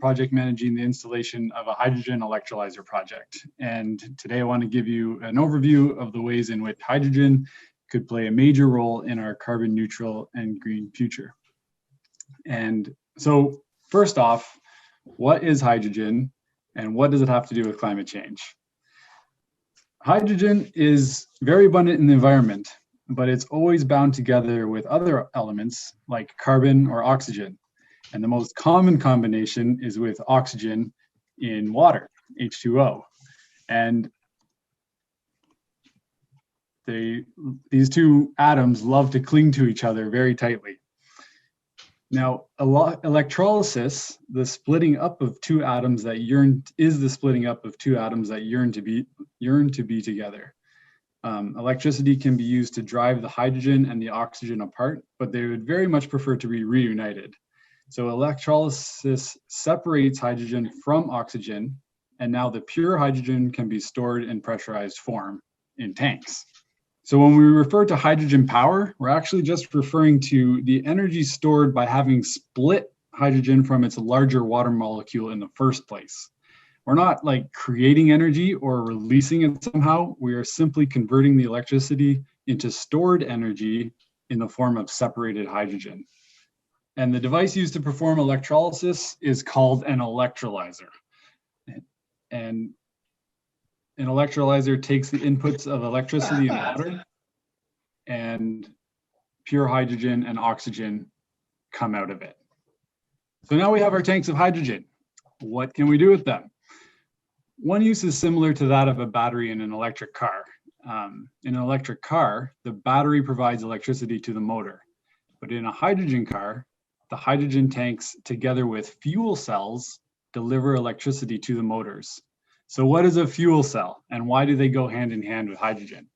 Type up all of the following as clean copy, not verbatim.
project managing the installation of a hydrogen electrolyzer project. And today I want to give you an overview of the ways in which hydrogen could play a major role in our carbon neutral and green future. And so first off, what is hydrogen and what does it have to do with climate change? Hydrogen is very abundant in the environment, but it's always bound together with other elements like carbon or oxygen. And the most common combination is with oxygen in water, H2O. And these two atoms love to cling to each other very tightly. Now, electrolysis, the splitting up of two atoms that yearn to be together. Electricity can be used to drive the hydrogen and the oxygen apart, but they would very much prefer to be reunited. So electrolysis separates hydrogen from oxygen, and now the pure hydrogen can be stored in pressurized form in tanks. So when we refer to hydrogen power, we're actually just referring to the energy stored by having split hydrogen from its larger water molecule in the first place. We're not like creating energy or releasing it somehow. We are simply converting the electricity into stored energy in the form of separated hydrogen. And the device used to perform electrolysis is called an electrolyzer. And an electrolyzer takes the inputs of electricity and water, and pure hydrogen and oxygen come out of it. So now we have our tanks of hydrogen. What can we do with them? One use is similar to that of a battery in an electric car. In an electric car, the battery provides electricity to the motor. But in a hydrogen car, the hydrogen tanks, together with fuel cells, deliver electricity to the motors. So what is a fuel cell, and why do they go hand in hand with hydrogen?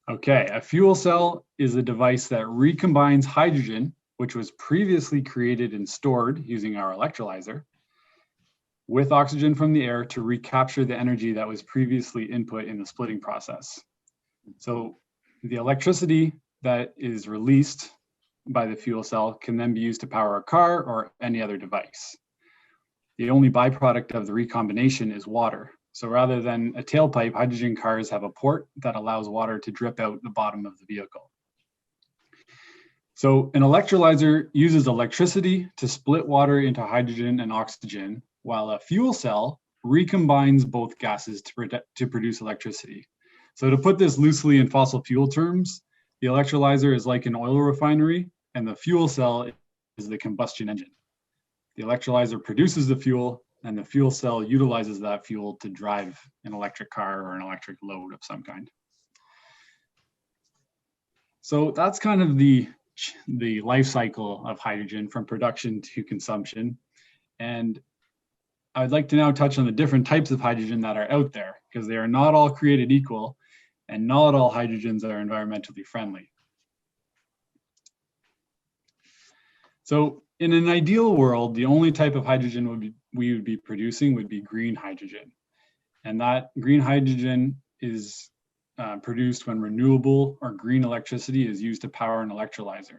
Okay, a fuel cell is a device that recombines hydrogen, which was previously created and stored using our electrolyzer, with oxygen from the air to recapture the energy that was previously input in the splitting process. So the electricity that is released by the fuel cell can then be used to power a car or any other device. The only byproduct of the recombination is water. So rather than a tailpipe, hydrogen cars have a port that allows water to drip out the bottom of the vehicle. So an electrolyzer uses electricity to split water into hydrogen and oxygen, while a fuel cell recombines both gases to produce electricity. So to put this loosely in fossil fuel terms, the electrolyzer is like an oil refinery, and the fuel cell is the combustion engine. The electrolyzer produces the fuel, and the fuel cell utilizes that fuel to drive an electric car or an electric load of some kind. So that's kind of the life cycle of hydrogen from production to consumption. And I'd like to now touch on the different types of hydrogen that are out there, because they are not all created equal, and not all hydrogens are environmentally friendly. So in an ideal world, the only type of hydrogen we would be producing would be green hydrogen. And that green hydrogen is produced when renewable or green electricity is used to power an electrolyzer.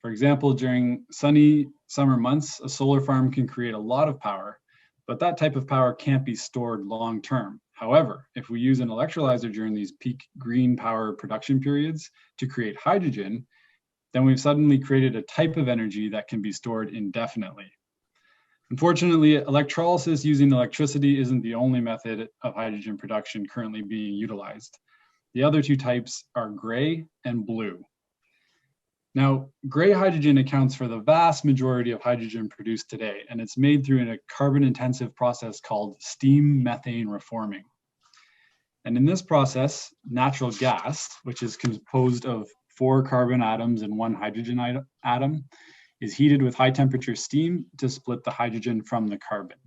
For example, during sunny summer months, a solar farm can create a lot of power, but that type of power can't be stored long term. However, if we use an electrolyzer during these peak green power production periods to create hydrogen, then we've suddenly created a type of energy that can be stored indefinitely. Unfortunately, electrolysis using electricity isn't the only method of hydrogen production currently being utilized. The other two types are gray and blue. Now, gray hydrogen accounts for the vast majority of hydrogen produced today, and it's made through a carbon-intensive process called steam methane reforming. And in this process, natural gas, which is composed of 4 carbon atoms and 1 hydrogen atom, is heated with high temperature steam to split the hydrogen from the carbon.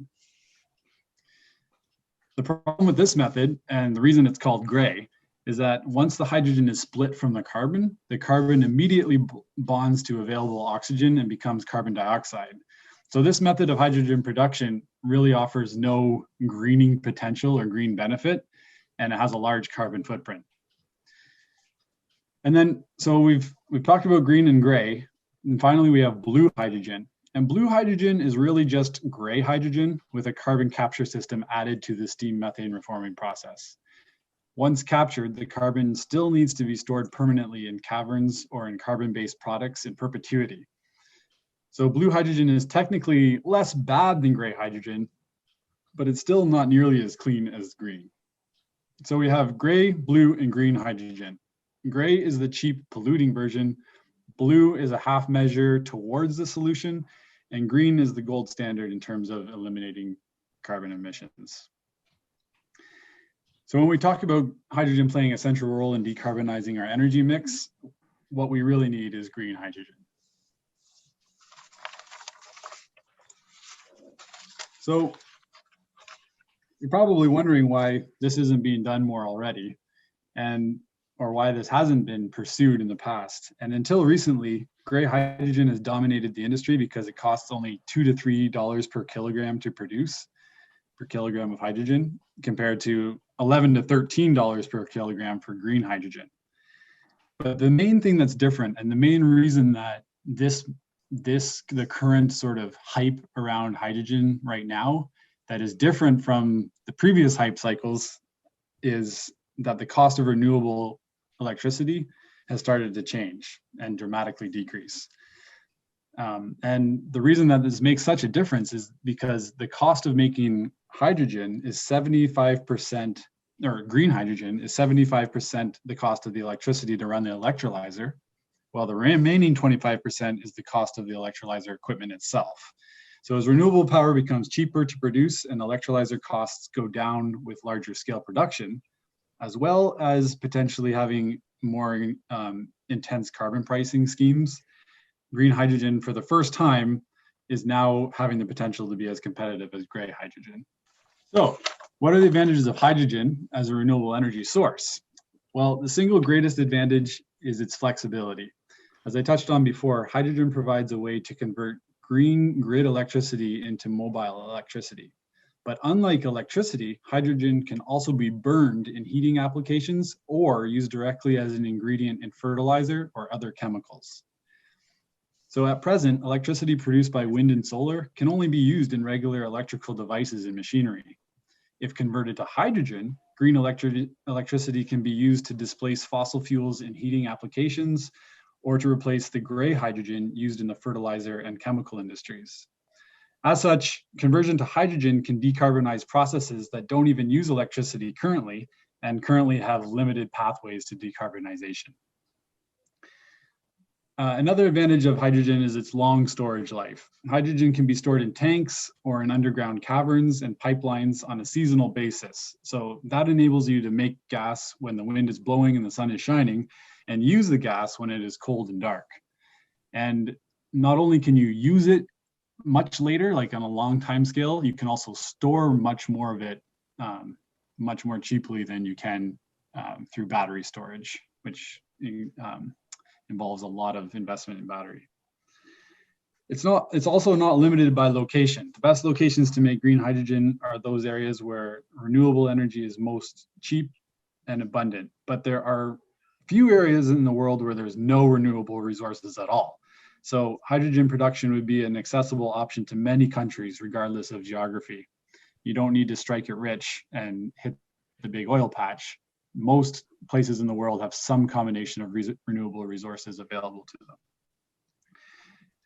The problem with this method, and the reason it's called gray, is that once the hydrogen is split from the carbon immediately bonds to available oxygen and becomes carbon dioxide. So this method of hydrogen production really offers no greening potential or green benefit, and it has a large carbon footprint. And then, so we've talked about green and gray, and finally we have blue hydrogen. And blue hydrogen is really just gray hydrogen with a carbon capture system added to the steam methane reforming process. Once captured, the carbon still needs to be stored permanently in caverns or in carbon-based products in perpetuity. So blue hydrogen is technically less bad than gray hydrogen, but it's still not nearly as clean as green. So we have gray, blue, and green hydrogen. Gray is the cheap polluting version. Blue is a half measure towards the solution, and green is the gold standard in terms of eliminating carbon emissions. So when we talk about hydrogen playing a central role in decarbonizing our energy mix, what we really need is green hydrogen. So you're probably wondering why this isn't being done more already, or why this hasn't been pursued in the past. And until recently, gray hydrogen has dominated the industry because it costs only $2 to $3 per kilogram to produce, per kilogram of hydrogen, compared to $11 to $13 per kilogram for green hydrogen. But the main thing that's different, and the main reason that the current sort of hype around hydrogen right now that is different from the previous hype cycles, is that the cost of renewable electricity has started to change and dramatically decrease. And the reason that this makes such a difference is because the cost of making hydrogen is 75%, or green hydrogen is 75% the cost of the electricity to run the electrolyzer, while the remaining 25% is the cost of the electrolyzer equipment itself. So as renewable power becomes cheaper to produce and electrolyzer costs go down with larger scale production, as well as potentially having more intense carbon pricing schemes, green hydrogen for the first time is now having the potential to be as competitive as gray hydrogen. So what are the advantages of hydrogen as a renewable energy source? Well, the single greatest advantage is its flexibility. As I touched on before, hydrogen provides a way to convert green grid electricity into mobile electricity. But unlike electricity, hydrogen can also be burned in heating applications or used directly as an ingredient in fertilizer or other chemicals. So at present, electricity produced by wind and solar can only be used in regular electrical devices and machinery. If converted to hydrogen, green electricity can be used to displace fossil fuels in heating applications or to replace the gray hydrogen used in the fertilizer and chemical industries. As such, conversion to hydrogen can decarbonize processes that don't even use electricity currently and currently have limited pathways to decarbonization. Another advantage of hydrogen is its long storage life. Hydrogen can be stored in tanks or in underground caverns and pipelines on a seasonal basis. So that enables you to make gas when the wind is blowing and the sun is shining, and use the gas when it is cold and dark. And not only can you use it much later, like on a long time scale, you can also store much more of it much more cheaply than you can through battery storage, which involves a lot of investment in battery. It's also not limited by location. The best locations to make green hydrogen are those areas where renewable energy is most cheap and abundant, but there are few areas in the world where there's no renewable resources at all. So hydrogen production would be an accessible option to many countries, regardless of geography. You don't need to strike it rich and hit the big oil patch. Most places in the world have some combination of renewable resources available to them.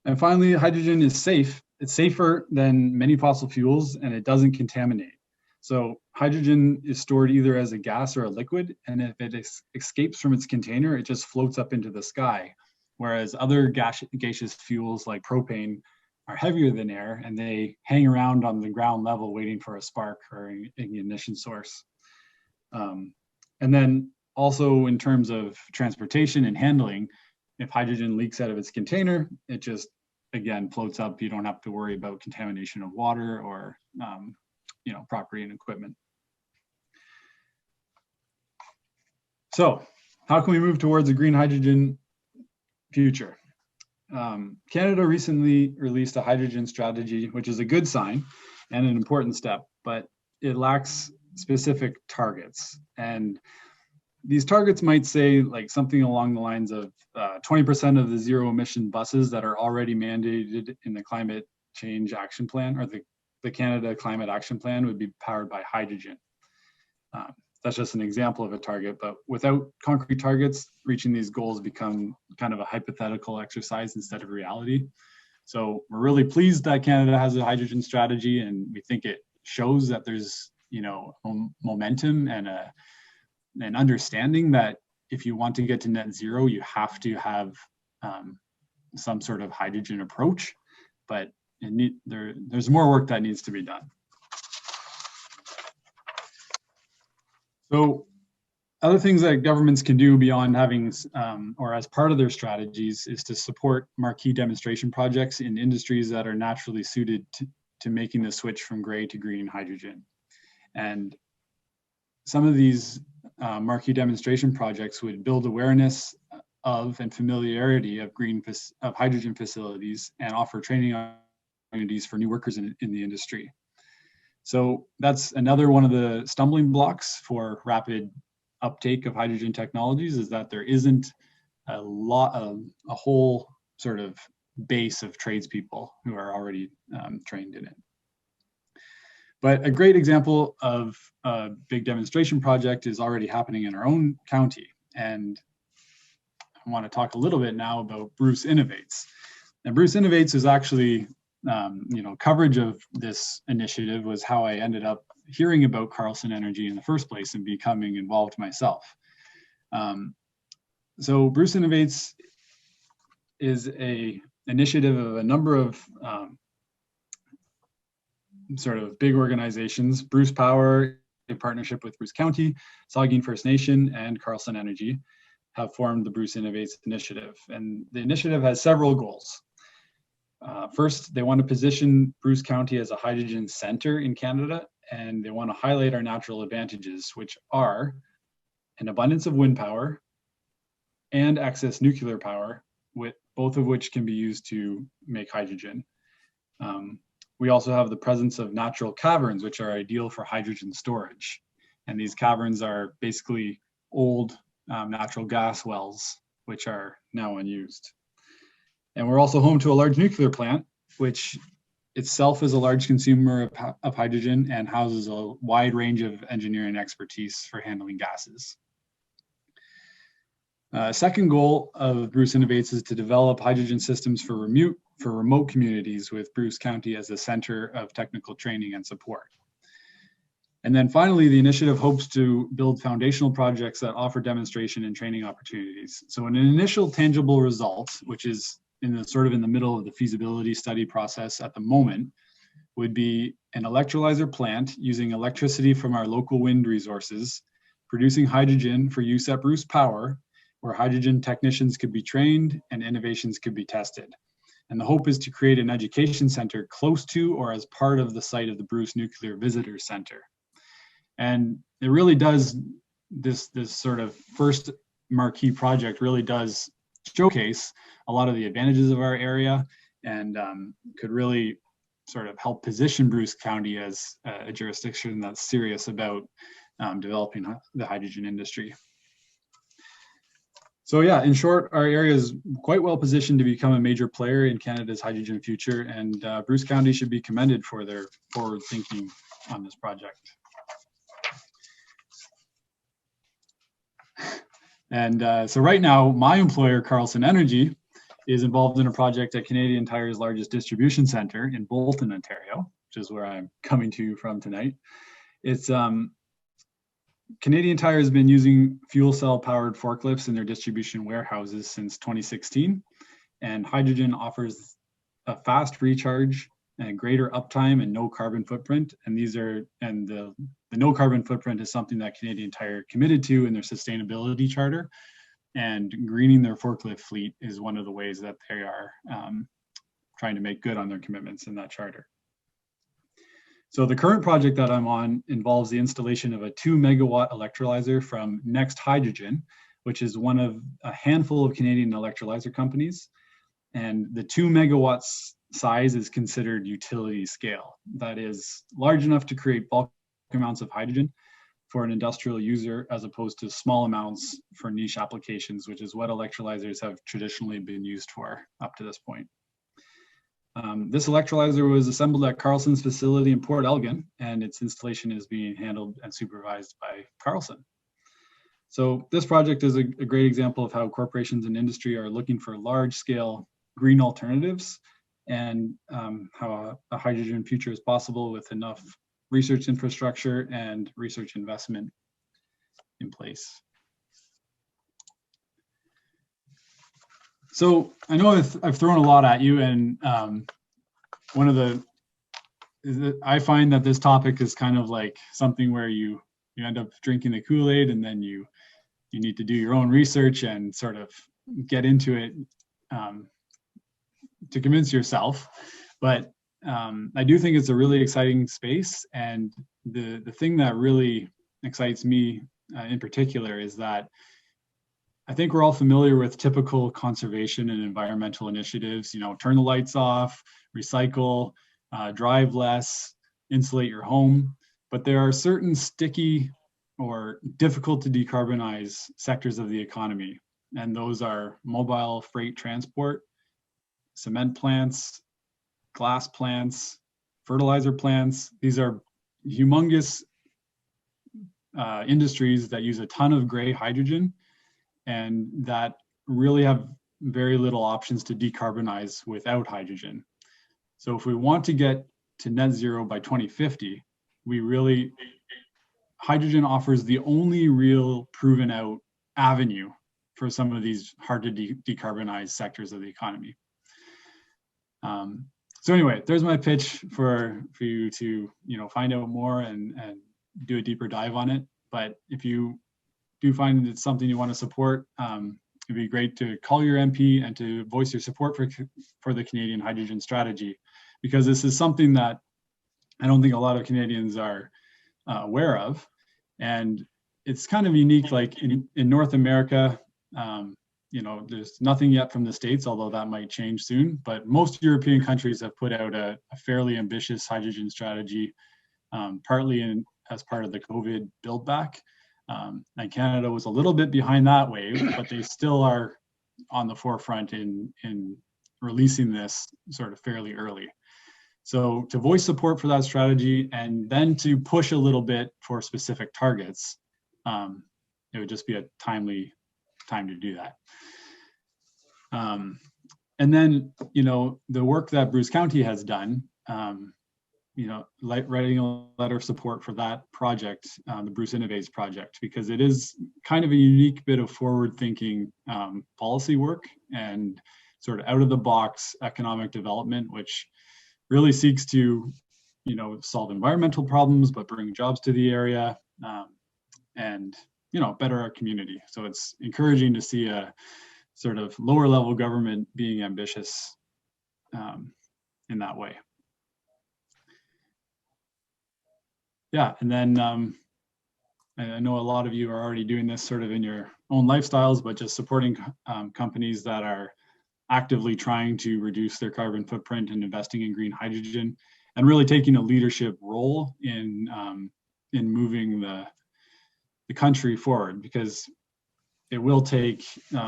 And finally, hydrogen is safe. It's safer than many fossil fuels, and it doesn't contaminate. So hydrogen is stored either as a gas or a liquid, and if it escapes from its container, it just floats up into the sky. Whereas other gaseous fuels like propane are heavier than air, and they hang around on the ground level waiting for a spark or an ignition source. And then also in terms of transportation and handling, if hydrogen leaks out of its container, it just, again, floats up. You don't have to worry about contamination of water or property and equipment. So how can we move towards a green hydrogen future? Canada recently released a hydrogen strategy, which is a good sign and an important step, but it lacks specific targets. And these targets might say like something along the lines of 20% of the zero emission buses that are already mandated in the climate change action plan, or the Canada Climate Action Plan, would be powered by hydrogen. That's just an example of a target, but without concrete targets, reaching these goals become kind of a hypothetical exercise instead of reality. So we're really pleased that Canada has a hydrogen strategy, and we think it shows that there's, you know, momentum and an understanding that if you want to get to net zero, you have to have some sort of hydrogen approach, but there's more work that needs to be done. So other things that governments can do beyond having, or as part of their strategies, is to support marquee demonstration projects in industries that are naturally suited to making the switch from gray to green hydrogen. And some of these marquee demonstration projects would build awareness of and familiarity of hydrogen facilities and offer training opportunities for new workers in the industry. So that's another one of the stumbling blocks for rapid uptake of hydrogen technologies, is that there isn't a whole sort of base of tradespeople who are already trained in it. But a great example of a big demonstration project is already happening in our own county. And I want to talk a little bit now about Bruce Innovates. And Bruce Innovates is actually, coverage of this initiative was how I ended up hearing about Carlsun Energy in the first place and becoming involved myself. So Bruce Innovates is an initiative of a number of sort of big organizations. Bruce Power, in partnership with Bruce County, Saugeen First Nation, and Carlsun Energy, have formed the Bruce Innovates initiative. And the initiative has several goals. First, they want to position Bruce County as a hydrogen center in Canada, and they want to highlight our natural advantages, which are an abundance of wind power and excess nuclear power, with both of which can be used to make hydrogen. We also have the presence of natural caverns, which are ideal for hydrogen storage. And these caverns are basically old natural gas wells, which are now unused. And we're also home to a large nuclear plant, which itself is a large consumer of hydrogen and houses a wide range of engineering expertise for handling gases. Second goal of Bruce Innovates is to develop hydrogen systems for remote communities, with Bruce County as the center of technical training and support. And then finally, the initiative hopes to build foundational projects that offer demonstration and training opportunities. So an initial tangible result, which is in the middle of the feasibility study process at the moment, would be an electrolyzer plant using electricity from our local wind resources, producing hydrogen for use at Bruce Power, where hydrogen technicians could be trained and innovations could be tested. And the hope is to create an education center close to or as part of the site of the Bruce Nuclear Visitor Center. And it really does, this sort of first marquee project really does showcase a lot of the advantages of our area, and could really sort of help position Bruce County as a jurisdiction that's serious about developing the hydrogen industry. So yeah, in short, our area is quite well positioned to become a major player in Canada's hydrogen future, and Bruce County should be commended for their forward thinking on this project. And so right now, my employer, Carlsun Energy, is involved in a project at Canadian Tire's largest distribution center in Bolton, Ontario, which is where I'm coming to you from tonight. It's Canadian Tire has been using fuel cell powered forklifts in their distribution warehouses since 2016, and hydrogen offers a fast recharge and greater uptime and no carbon footprint. And the no carbon footprint is something that Canadian Tire committed to in their sustainability charter, and greening their forklift fleet is one of the ways that they are trying to make good on their commitments in that charter. So the current project that I'm on involves the installation of a 2 megawatt electrolyzer from Next Hydrogen, which is one of a handful of Canadian electrolyzer companies. And the 2 megawatts size is considered utility scale. That is large enough to create bulk amounts of hydrogen, for an industrial user as opposed to small amounts for niche applications, which is what electrolyzers have traditionally been used for up to this point. This electrolyzer was assembled at Carlsun's facility in Port Elgin, and its installation is being handled and supervised by Carlsun. So this project is a great example of how corporations and industry are looking for large-scale green alternatives, and how a hydrogen future is possible with enough research infrastructure and research investment in place. So I know I've thrown a lot at you, and I find that this topic is kind of like something where you end up drinking the Kool-Aid, and then you need to do your own research and sort of get into it to convince yourself. But I do think it's a really exciting space, and the thing that really excites me in particular is that I think we're all familiar with typical conservation and environmental initiatives, turn the lights off, recycle, drive less, insulate your home. But there are certain sticky or difficult to decarbonize sectors of the economy. And those are mobile freight transport, cement plants, glass plants, fertilizer plants. These are humongous industries that use a ton of gray hydrogen, and that really have very little options to decarbonize without hydrogen. So if we want to get to net zero by 2050, hydrogen offers the only real proven out avenue for some of these hard to decarbonize sectors of the economy. So anyway, there's my pitch for you to find out more and do a deeper dive on it. But if you do find it's something you want to support, it'd be great to call your MP and to voice your support for the Canadian hydrogen strategy, because this is something that I don't think a lot of Canadians are aware of. And it's kind of unique, like in North America, there's nothing yet from the States, although that might change soon. But most European countries have put out a fairly ambitious hydrogen strategy, partly as part of the COVID build back. And Canada was a little bit behind that wave, but they still are on the forefront in releasing this sort of fairly early. So to voice support for that strategy and then to push a little bit for specific targets, it would just be a timely time to do that. And then, the work that Bruce County has done, writing a letter of support for that project, the Bruce Innovates project, because it is kind of a unique bit of forward-thinking policy work and sort of out-of-the-box economic development, which really seeks to, solve environmental problems, but bring jobs to the area and, better our community. So it's encouraging to see a sort of lower level government being ambitious in that way. Yeah, and then I know a lot of you are already doing this sort of in your own lifestyles, but just supporting companies that are actively trying to reduce their carbon footprint and investing in green hydrogen, and really taking a leadership role in moving the country forward, because it will take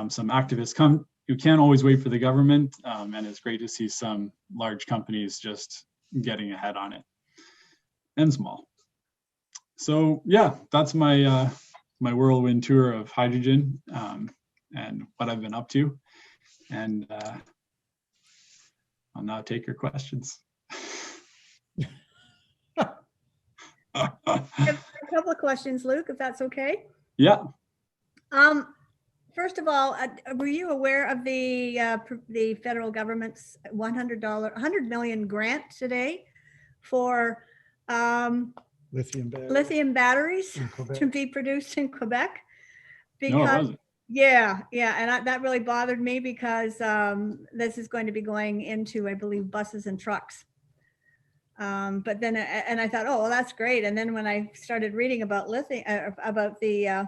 some activists you can't always wait for the government, and it's great to see some large companies just getting ahead on it, and small. So yeah, that's my my whirlwind tour of hydrogen and what I've been up to. And I'll now take your questions. I have a couple of questions, Luke, if that's okay. Yeah. First of all, were you aware of the federal government's $100 million grant today for lithium batteries to be produced in Quebec? Because, no, it wasn't. Yeah, and that really bothered me, because this is going to be going into, I believe, buses and trucks. But then, and I thought, oh, well, that's great. And then when I started reading about lithium, about the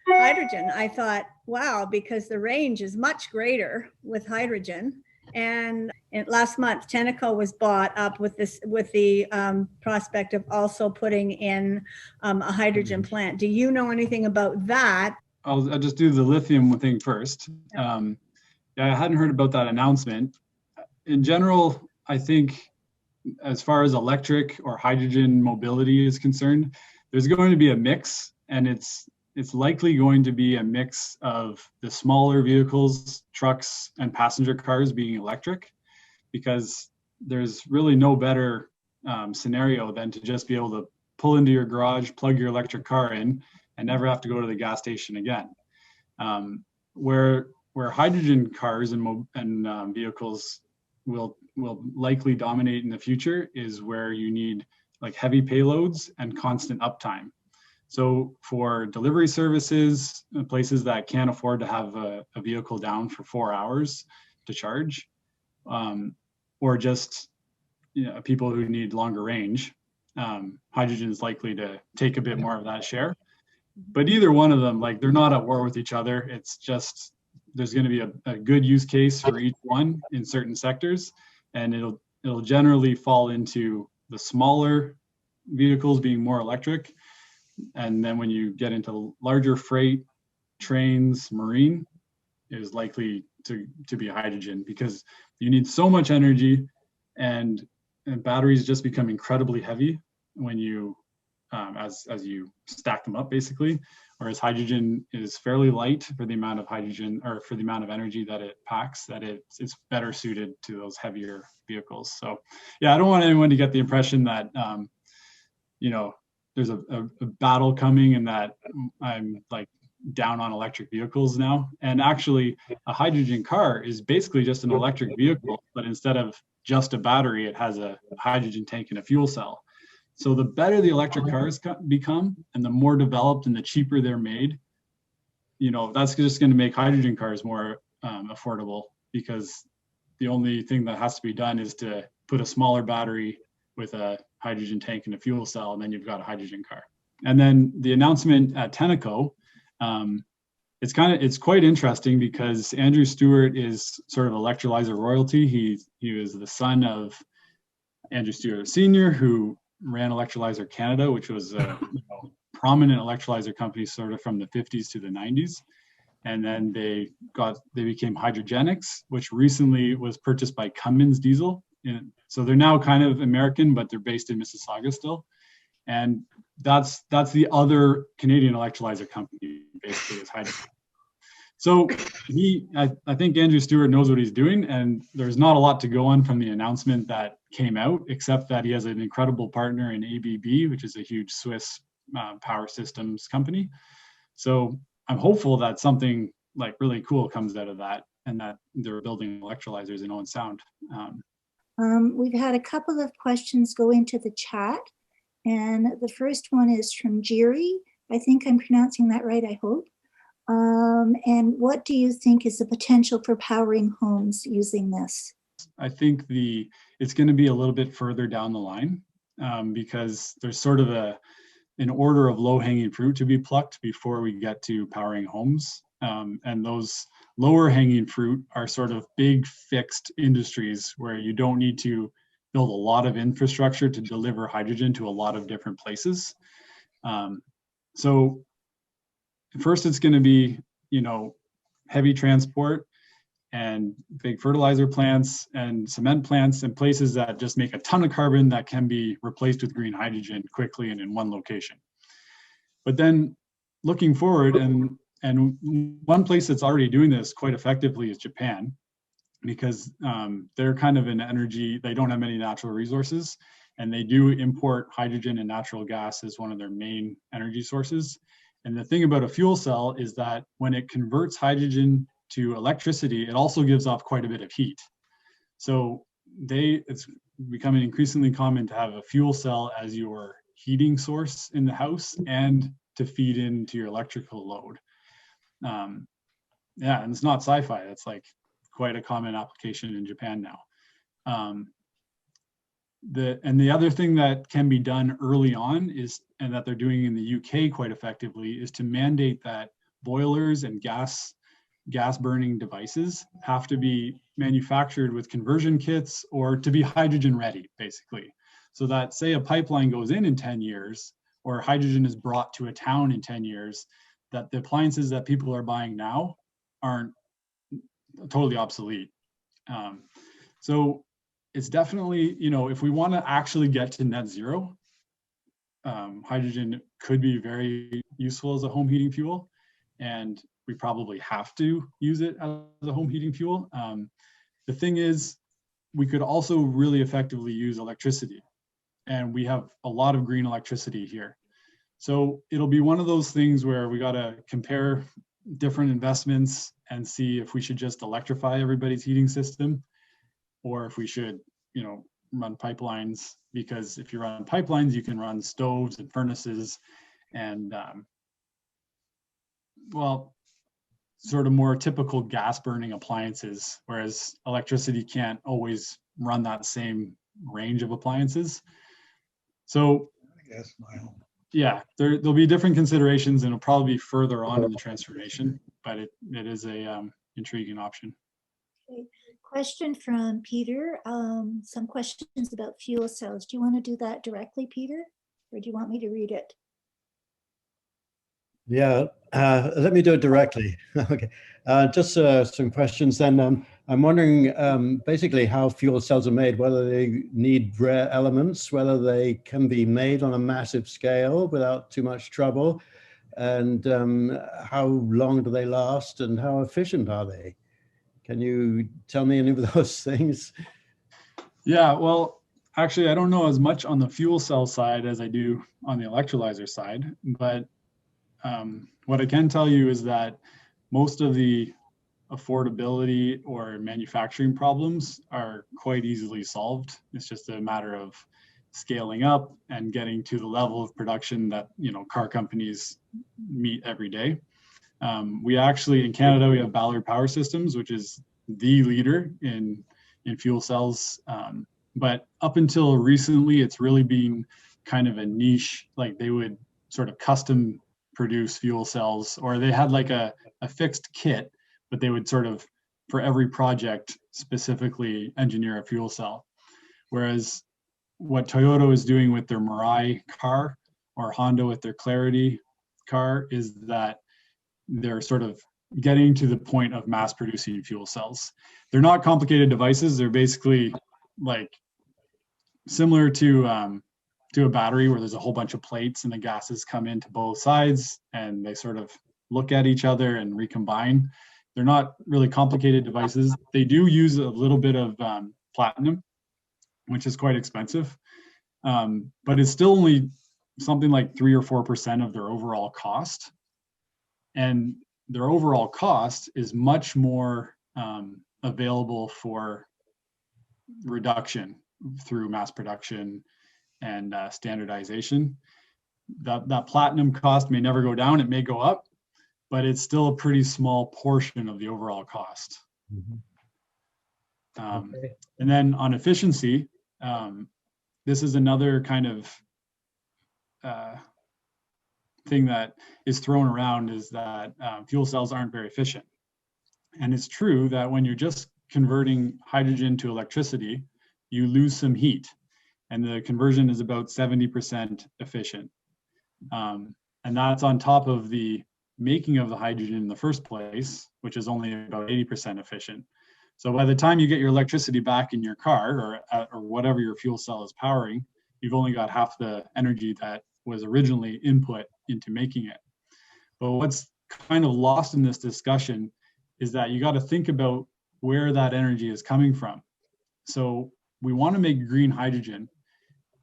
hydrogen, I thought, wow, because the range is much greater with hydrogen, and last month, Tenneco was bought up with the prospect of also putting in a hydrogen plant. Do you know anything about that? I'll just do the lithium thing first. Yeah. Yeah, I hadn't heard about that announcement. In general, I think as far as electric or hydrogen mobility is concerned, there's going to be a mix, and it's likely going to be a mix of the smaller vehicles, trucks, and passenger cars being electric, because there's really no better scenario than to just be able to pull into your garage, plug your electric car in, and never have to go to the gas station again. Where hydrogen cars and vehicles will likely dominate in the future is where you need like heavy payloads and constant uptime. So for delivery services, places that can't afford to have a vehicle down for 4 hours to charge, or just people who need longer range, hydrogen is likely to take a bit more of that share. But either one of them, like, they're not at war with each other. It's just there's going to be a good use case for each one in certain sectors, and it'll generally fall into the smaller vehicles being more electric, and then when you get into larger freight, trains, marine, it is likely to be hydrogen, because you need so much energy, and batteries just become incredibly heavy when you as you stack them up, basically, whereas hydrogen is fairly light for the amount of hydrogen, or for the amount of energy that it packs, that it's better suited to those heavier vehicles. So yeah, I don't want anyone to get the impression that there's a battle coming and that I'm like down on electric vehicles now. And actually, a hydrogen car is basically just an electric vehicle, but instead of just a battery, it has a hydrogen tank and a fuel cell. So the better the electric cars become, and the more developed and the cheaper they're made, that's just going to make hydrogen cars more affordable, because the only thing that has to be done is to put a smaller battery with a hydrogen tank and a fuel cell, and then you've got a hydrogen car. And then the announcement at Tenneco, it's quite interesting, because Andrew Stewart is sort of electrolyzer royalty. He was the son of Andrew Stewart Sr., who ran Electrolyzer Canada, which was a prominent electrolyzer company sort of from the 50s to the 90s. And then they became Hydrogenics, which recently was purchased by Cummins Diesel. And so they're now kind of American, but they're based in Mississauga still. And that's the other Canadian electrolyzer company, basically, is Hydrogen. So I think Andrew Stewart knows what he's doing, and there's not a lot to go on from the announcement that came out, except that he has an incredible partner in ABB, which is a huge Swiss power systems company. So I'm hopeful that something like really cool comes out of that, and that they're building electrolyzers in Owen Sound. We've had a couple of questions go into the chat, and the first one is from Jiri. I think I'm pronouncing that right, I hope. And what do you think is the potential for powering homes using this? I think it's going to be a little bit further down the line, because there's sort of an order of low-hanging fruit to be plucked before we get to powering homes. And those lower hanging fruit are sort of big fixed industries where you don't need to build a lot of infrastructure to deliver hydrogen to a lot of different places. So first, it's going to be, heavy transport and big fertilizer plants and cement plants and places that just make a ton of carbon that can be replaced with green hydrogen quickly and in one location. But then looking forward, and one place that's already doing this quite effectively is Japan, because they're kind of an energy, they don't have many natural resources, and they do import hydrogen and natural gas as one of their main energy sources. And the thing about a fuel cell is that when it converts hydrogen to electricity, it also gives off quite a bit of heat. So it's becoming increasingly common to have a fuel cell as your heating source in the house and to feed into your electrical load. And it's not sci-fi. It's like quite a common application in Japan now. The other thing that can be done early on and that they're doing in the UK quite effectively, is to mandate that boilers and gas gas burning devices have to be manufactured with conversion kits or to be hydrogen ready, basically. So that say a pipeline goes in 10 years or hydrogen is brought to a town in 10 years, that the appliances that people are buying now aren't totally obsolete. So it's definitely, you know, if we want to actually get to net zero, hydrogen could be very useful as a home heating fuel, and we probably have to use it as a home heating fuel. The thing is, we could also really effectively use electricity, and we have a lot of green electricity here. So it'll be one of those things where we got to compare different investments and see if we should just electrify everybody's heating system, or if we should, you know, run pipelines, because if you run pipelines, you can run stoves and furnaces and, well, sort of more typical gas burning appliances, whereas electricity can't always run that same range of appliances. So, Yes, Niall. yeah, there'll be different considerations, and it'll probably be further on in the transformation, but it is a intriguing option. Okay. Question from Peter. Some questions about fuel cells. Do you want to do that directly, Peter? Or do you want me to read it? Yeah, let me do it directly. Okay, just some questions then. I'm wondering basically how fuel cells are made, whether they need rare elements, whether they can be made on a massive scale without too much trouble, and how long do they last, and how efficient are they? Can you tell me any of those things? Yeah, well, actually, I don't know as much on the fuel cell side as I do on the electrolyzer side, but what I can tell you is that most of the affordability or manufacturing problems are quite easily solved. It's just a matter of scaling up and getting to the level of production that, you know, car companies meet every day. We actually, in Canada, we have Ballard Power Systems, which is the leader in fuel cells. But up until recently, it's really been kind of a niche, like they would sort of custom produce fuel cells, or they had like a fixed kit, but they would sort of, for every project, specifically engineer a fuel cell. Whereas what Toyota is doing with their Mirai car, or Honda with their Clarity car, is that they're sort of getting to the point of mass producing fuel cells. They're not complicated devices. They're basically like similar to a battery, where there's a whole bunch of plates and the gases come into both sides and they sort of look at each other and recombine. They're not really complicated devices. They do use a little bit of platinum, which is quite expensive, but it's still only something like 3 or 4% of their overall cost. And their overall cost is much more available for reduction through mass production and standardization. That platinum cost may never go down, it may go up, but it's still a pretty small portion of the overall cost. Okay. And then on efficiency, this is another kind of thing that is thrown around, is that fuel cells aren't very efficient. And it's true that when you're just converting hydrogen to electricity, you lose some heat, and the conversion is about 70% efficient. And that's on top of the making of the hydrogen in the first place, which is only about 80% efficient. So by the time you get your electricity back in your car, or whatever your fuel cell is powering, you've only got half the energy that was originally input into making it. But what's kind of lost in this discussion is that you got to think about where that energy is coming from. So we want to make green hydrogen.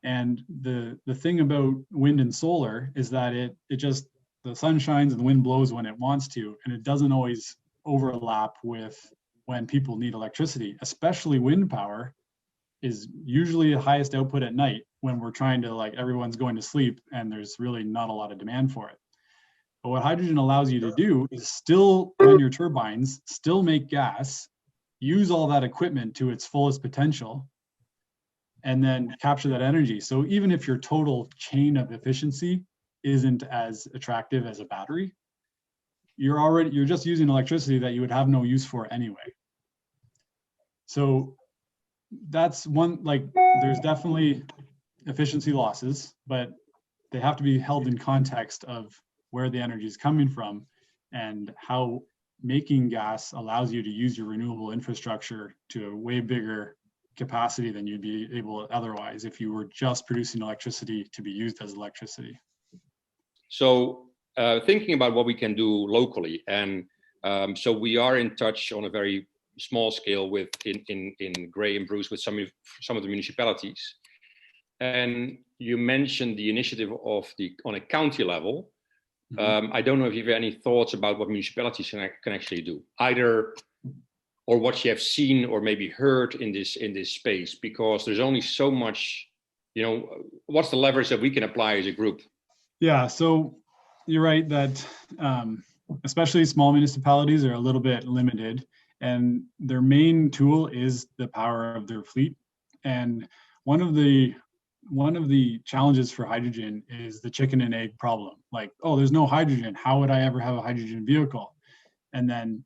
And the thing about wind and solar is that the sun shines and the wind blows when it wants to, and it doesn't always overlap with when people need electricity. Especially wind power is usually the highest output at night, when we're trying to, like, everyone's going to sleep and there's really not a lot of demand for it. But what hydrogen allows you to do is still run your turbines, still make gas, use all that equipment to its fullest potential, and then capture that energy. So even if your total chain of efficiency isn't as attractive as a battery, you're just using electricity that you would have no use for anyway. So that's one, like, there's definitely efficiency losses, but they have to be held in context of where the energy is coming from and how making gas allows you to use your renewable infrastructure to a way bigger capacity than you'd be able otherwise if you were just producing electricity to be used as electricity. So thinking about what we can do locally, and so we are in touch on a very small scale with in Gray and Bruce with some of the municipalities. And you mentioned the initiative of on a county level. I don't know if you have any thoughts about what municipalities can actually do, either or what you have seen or maybe heard in this space, because there's only so much, what's the leverage that we can apply as a group? Yeah, so you're right that especially small municipalities are a little bit limited, and their main tool is the power of their fleet. And one of the challenges for hydrogen is the chicken and egg problem. Like, oh, there's no hydrogen. How would I ever have a hydrogen vehicle? And then,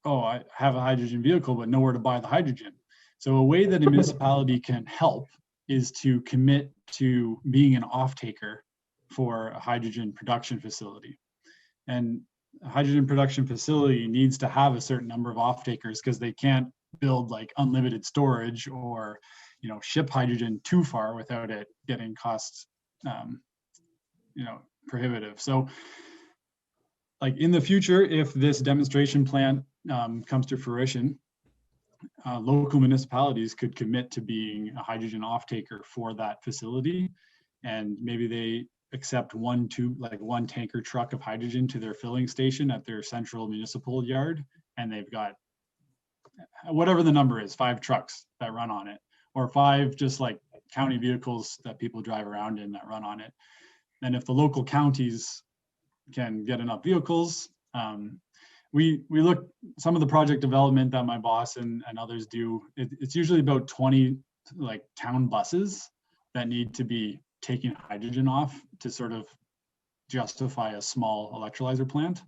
oh, I have a hydrogen vehicle, but nowhere to buy the hydrogen. So a way that a municipality can help is to commit to being an off-taker for a hydrogen production facility. And a hydrogen production facility needs to have a certain number of off-takers because they can't build like unlimited storage or ship hydrogen too far without it getting cost prohibitive. So like in the future, if this demonstration plant comes to fruition, local municipalities could commit to being a hydrogen off-taker for that facility, and maybe they accept one tanker truck of hydrogen to their filling station at their central municipal yard, and they've got whatever the number is, 5 trucks that run on it, or 5 just like county vehicles that people drive around in that run on it. And if the local counties can get enough vehicles, we look, some of the project development that my boss and others do, it's usually about 20 like town buses that need to be taking hydrogen off to sort of justify a small electrolyzer plant.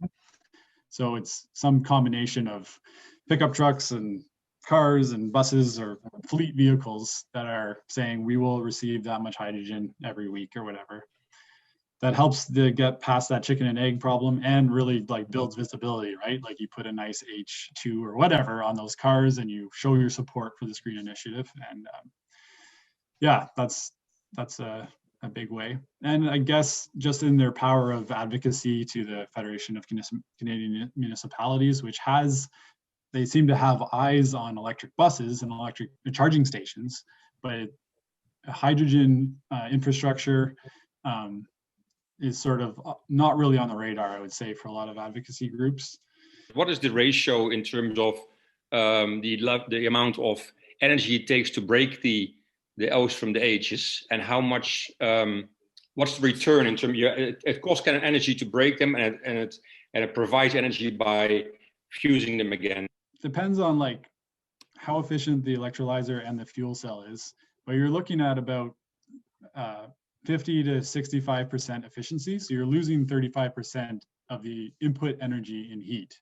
So it's some combination of pickup trucks and cars and buses or fleet vehicles that are saying we will receive that much hydrogen every week or whatever. That helps to get past that chicken and egg problem and really like builds visibility, right? Like you put a nice H2 or whatever on those cars and you show your support for this green initiative. And yeah, that's a big way. And I guess just in their power of advocacy to the Federation of Canadian Municipalities, which they seem to have eyes on electric buses and electric charging stations, but hydrogen infrastructure is sort of not really on the radar, I would say, for a lot of advocacy groups. What is the ratio in terms of the amount of energy it takes to break the O's from the H's, and how much, what's the return in terms, it costs kind of energy to break them, and it provides energy by fusing them again? Depends on like how efficient the electrolyzer and the fuel cell is, but you're looking at about 50 to 65% efficiency. So you're losing 35% of the input energy in heat,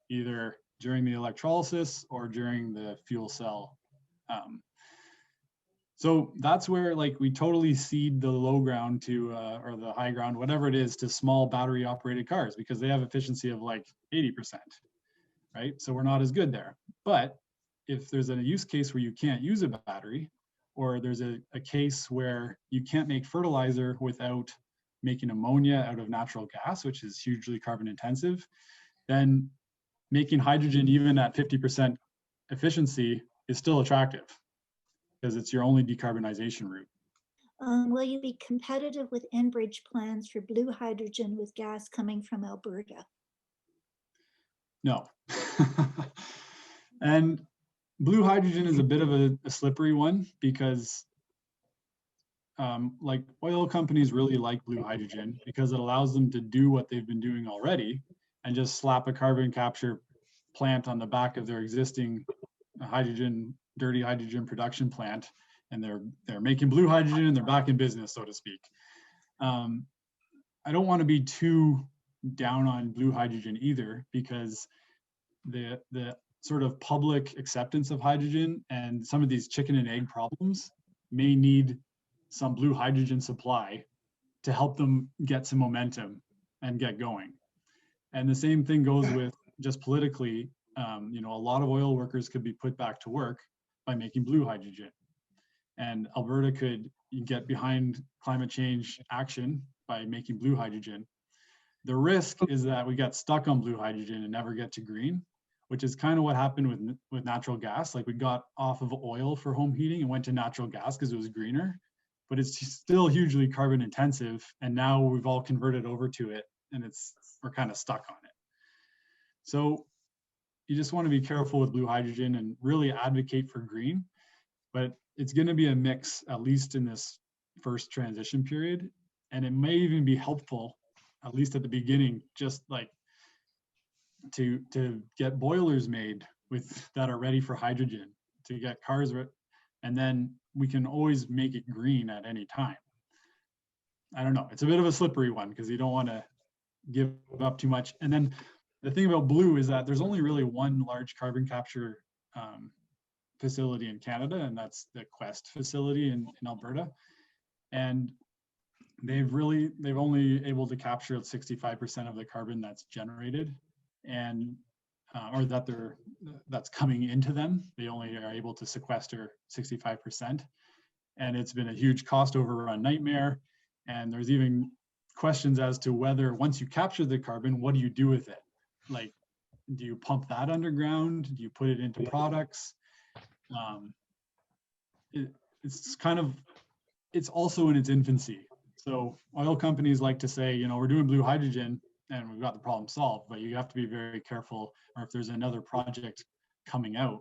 either during the electrolysis or during the fuel cell. So that's where like we totally cede the low ground to, or the high ground, whatever it is, to small battery operated cars, because they have efficiency of like 80%, right? So we're not as good there. But if there's a use case where you can't use a battery, or there's a case where you can't make fertilizer without making ammonia out of natural gas, which is hugely carbon intensive, then making hydrogen even at 50% efficiency is still attractive because it's your only decarbonization route. Will you be competitive with Enbridge plans for blue hydrogen with gas coming from Alberta? No. And blue hydrogen is a bit of a slippery one because like oil companies really like blue hydrogen because it allows them to do what they've been doing already and just slap a carbon capture plant on the back of their existing dirty hydrogen production plant, and they're making blue hydrogen and they're back in business, so to speak. I don't want to be too down on blue hydrogen either, because the sort of public acceptance of hydrogen and some of these chicken and egg problems may need some blue hydrogen supply to help them get some momentum and get going. And the same thing goes with just politically, you know, a lot of oil workers could be put back to work by making blue hydrogen. And Alberta could get behind climate change action by making blue hydrogen. The risk is that we get stuck on blue hydrogen and never get to green, which is kind of what happened with natural gas. Like we got off of oil for home heating and went to natural gas because it was greener, but it's still hugely carbon intensive. And now we've all converted over to it, and we're kind of stuck on it. So you just want to be careful with blue hydrogen and really advocate for green, but it's going to be a mix, at least in this first transition period. And it may even be helpful, at least at the beginning, just like to get boilers made that are ready for hydrogen, to get cars, and then we can always make it green at any time. I don't know, it's a bit of a slippery one because you don't want to give up too much. And then the thing about blue is that there's only really one large carbon capture facility in Canada, and that's the Quest facility in Alberta. And they've only able to capture 65% of the carbon that's generated, and or that's coming into them. They only are able to sequester 65%, and it's been a huge cost overrun nightmare. And there's even questions as to whether once you capture the carbon, what do you do with it? Like, do you pump that underground? Do you put it into products? It's also in its infancy. So oil companies like to say, you know, we're doing blue hydrogen and we've got the problem solved, but you have to be very careful. Or if there's another project coming out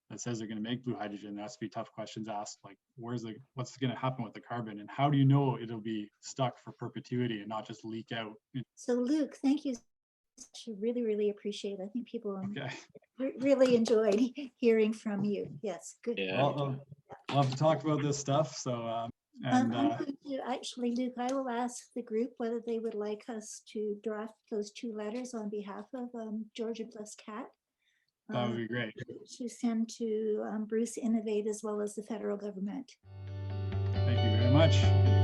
that says they're going to make blue hydrogen, there has to be tough questions asked, like what's going to happen with the carbon, and how do you know it'll be stuck for perpetuity and not just leak out? So Luke, thank you. I really, really appreciate it. I think people really enjoyed hearing from you. Yes, good. Yeah. Well, I'll have to talk about this stuff. So, I'm going to actually, Luke, I will ask the group whether they would like us to draft those 2 letters on behalf of Georgian Bluffs CAT. That would be great. To send to Bruce Innovate as well as the federal government. Thank you very much.